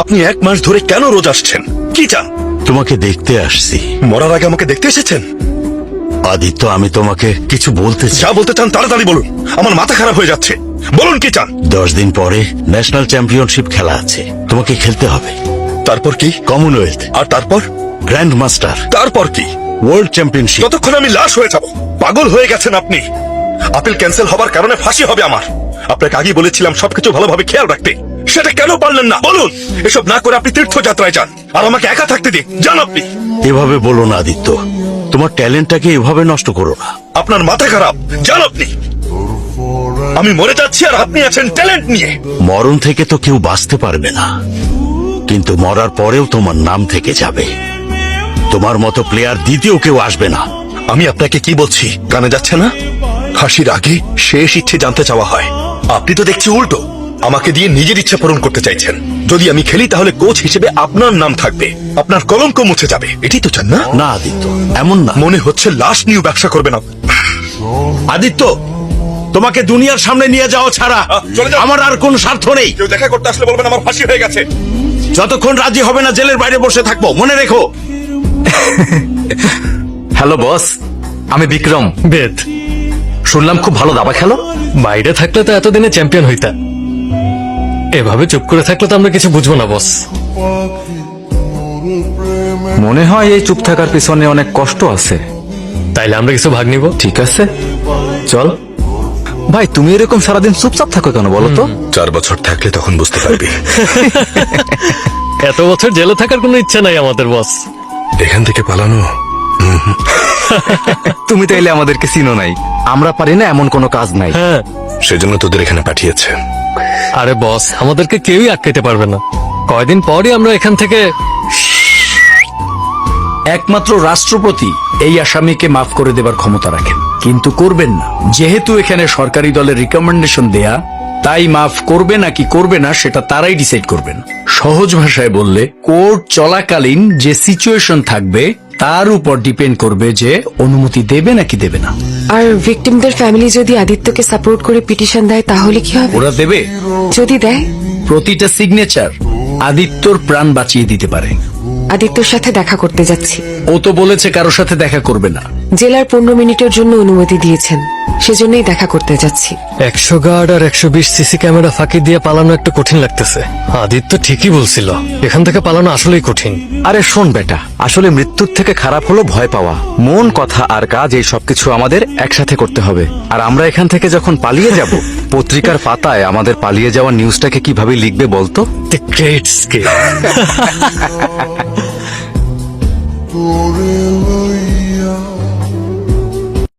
আপনি 1 মাস ধরে কেন রোজ আসছেন? কি চান? তোমাকে দেখতে আসছি। মরার আগে আমাকে দেখতে এসেছেন? আদিত্য, আমি তোমাকে কিছু বলতে চাই। যা বলতে চান তাড়াতাড়ি বলুন, আমার মাথা খারাপ হয়ে যাচ্ছে। বলুন কি চান? 10 দিন পরে ন্যাশনাল চ্যাম্পিয়নশিপ খেলা আছে, তোমাকে খেলতে হবে। তারপর কি? কমনওয়েলথ। আর তারপর? Grand master. তারপর কি? World championship. ততক্ষণ আমি লাশ হয়ে যাব। পাগল হয়ে গেছেন আপনি। আপিল ক্যান্সেল হবার কারণে ফাঁসি হবে আমার। আপনাকে আগেই বলেছিলাম সবকিছু ভালোভাবে খেয়াল রাখতে, সেটা কেন পারলেন না বলুন? এসব না করে আপনি তীর্থযাত্রায় যান আর আমাকে একা থাকতে দিন। যান আপনি। এভাবে বলো না আদিত্য, তোমার ট্যালেন্টটাকে এভাবে নষ্ট করো না। আপনার মাথা খারাপ। যান আপনি। আমি মরে যাচ্ছি আর আপনি আছেন ট্যালেন্ট নিয়ে। মরণ থেকে তো কেউ বাঁচতে পারবে না, কিন্তু মরার পরেও তোমার নাম থেকে যাবে। তোমার মতো প্লেয়ার দ্বিতীয় কেউ আসবে না। আমি আপনাকে কি বলছি কানে যাচ্ছে না? ফাঁসির আগে শেষ ইচ্ছে জানতে চাওয়া হয়। আপনি তো দেখছি উল্টো, আমাকে দিয়ে নিজের ইচ্ছা পূরণ করতে চাইছেন। যদি আমি খেলি তাহলে কোচ হিসেবে আপনার নাম থাকবে, আপনার কলঙ্ক মুছে যাবে। এটাই তো চান না? না আদিত্য, এমন না। মনে হচ্ছে লাশ নিয়ে ব্যবসা করবেন আপনি। আদিত্য, তোমাকে দুনিয়ার সামনে নিয়ে যাওয়া ছাড়া চলে যাও। আমার আর কোনো স্বার্থ নেই। কেউ দেখা করতে আসলে বলবেন আমার ফাঁসি হয়ে গেছে। যতক্ষণ রাজি হবে না জেলের বাইরে বসে থাকবো, মনে রেখো। হ্যালো বস, আমি বিক্রম। বেদ, শুনলাম খুব ভালো দাবা খেলো। বাইরে থাকলে তো এতদিনে চ্যাম্পিয়ন হইতা। এভাবে চুপ করে থাকলে তো আমরা কিছু বুঝবো না বস। মনে হয় এই চুপ থাকার পিছনে অনেক কষ্ট আছে। তাইলে আমরা কিছু ভাগ নিব। ঠিক আছে, চল। ভাই, তুমি এরকম সারাদিন চুপচাপ থাকো কেন বলো তো? 4 বছর থাকলে তখন বুঝতে পারবি। এত বছর জেলে থাকার কোনো ইচ্ছা নাই আমাদের বস। এখান থেকে পালানো? তুমি তাইলে আমাদেরকে চিনো নাই। আমরা পারি না এমন কোনো কাজ নাই। হ্যাঁ, সেজন্য তোদের এখানে পাঠিয়েছে। আরে বস, আমাদেরকে কেউই আটকাইতে পারবে না। কয়দিন পরই আমরা এখান থেকে। একমাত্র রাষ্ট্রপতি এই আসামিকে মাফ করে দেবার ক্ষমতা রাখেন, কিন্তু করবেন না। যেহেতু এখানে সরকারি দলের রিকমেন্ডেশন দেয়া, তাই মাফ করবে নাকি করবে না সেটা তারাই ডিসাইড করবেন। সহজ ভাষায় বললে, কোর্ট চলাকালীন যে সিচুয়েশন থাকবে তার উপর ডিপেন্ড করবে যে অনুমতি দেবে নাকি দেবে না। আর ভিকটিমদের ফ্যামিলি যদি আদিত্যকে সাপোর্ট করে পিটিশন দেয় তাহলে কি হবে? ওরা দেবে। যদি দেয়, প্রতিটা সিগনেচার আদিত্যর প্রাণ বাঁচিয়ে দিতে পারে। আদিত্যর সাথে দেখা করতে যাচ্ছি। ও তো বলেছে কারোর সাথে দেখা করবে না। জেলার 15 মিনিটের জন্য অনুমতি দিয়েছেন, সেজন্যই দেখা করতে যাচ্ছি। 100 গার্ড আর 120 সিসি ক্যামেরা ফাঁকি দিয়ে পালানো একটু কঠিন লাগতেছে। আদিত্য ঠিকই বলছিল, এখান থেকে পালানো আসলেই কঠিন। আরে শোন বেটা, আসলে মৃত্যুর থেকে খারাপ হলো ভয় পাওয়া। মন, কথা আর কাজ এই সবকিছু আমাদের একসাথে করতে হবে। আর আমরা এখান থেকে যখন পালিয়ে যাব, পত্রিকার পাতায় আমাদের পালিয়ে যাওয়া নিউজটাকে কিভাবে লিখবে বলতো? The great scale.